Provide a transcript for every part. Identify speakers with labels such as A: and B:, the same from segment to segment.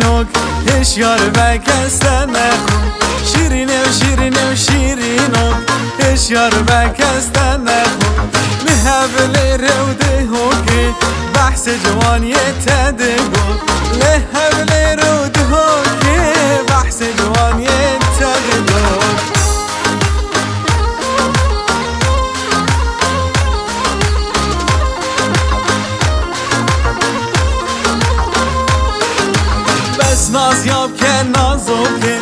A: شیرینوک هشیار بکستن نخون شیرینه و شیرینه و شیرینوک هشیار بکستن نخون لحبل روده هوکه بحث جوانی تدگو لحبل روده هوکه بحث جوانی تدگو بس نازیاب که نازوکه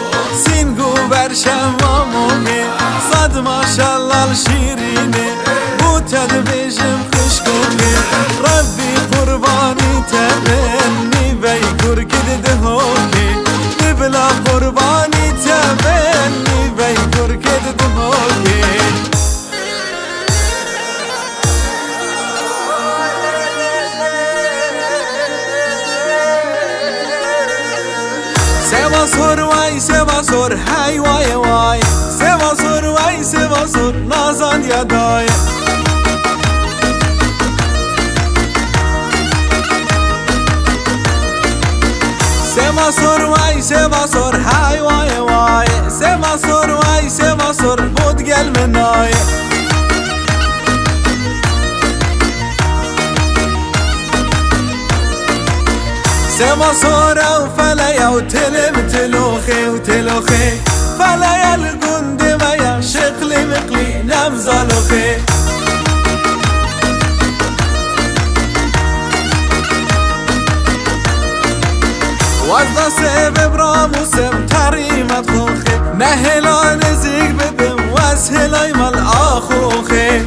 A: سینگو برشم و موکه صد ماشالله شیرینه بو تدبیجم خشکوکه ربی قربانی تبنی بی کرکد دهوکه بلا قربانی تبنی بی کرکد دهوکه سوا سور وای سوا سور های وای وای سوا سور وای سوا سور نازان یادای سوا سور وای سوا سور های وای وای سوا سور وای سوا سور بود گل منای سوا سورا وفلايا وتلم تلوخي وتلوخي فلايا القند ميا شقلي مقلي نام زالوخي وزدا سبب راموسم تريمت خوخي نهلا نزيق ببم واسهلاي مال آخوخي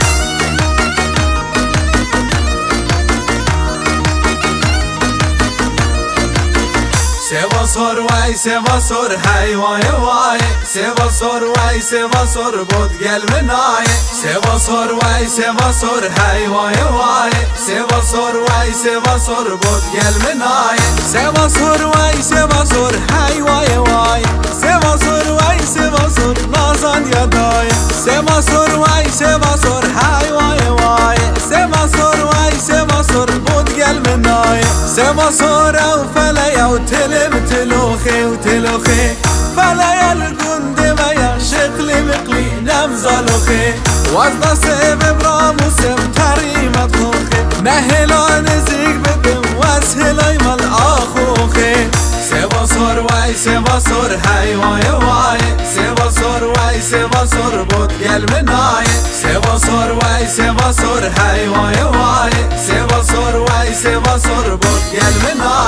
A: سوا سور وای سوا سور های وای وای سوا سور وای سوا سور بود گل منای سوا سور وای سوا سور های وای وای سوا سور وای سوا سور بود گل منای سوا سور وای سوا سور های وای وای سوا سور وای سوا سور نازان یادای سوا سور وای سوا سور های وای وای سوا سور وای سوا سور بود گل منای سوا سور وفلايا وتلم تلوخي وتلوخي فلايا القند ميا شقلي مقلي نام زالوخي وزدا سبب راموسم تريمت خوخي نهلا نزيق ببم واسهلاي مال آخوخي سوا سور واي سوا سور هاي واي واي سوا سور واي سوا سور بود گل مناي سوا سور واي سوا سور هاي واي واي سوا سور واي سوا سور بود گل مناي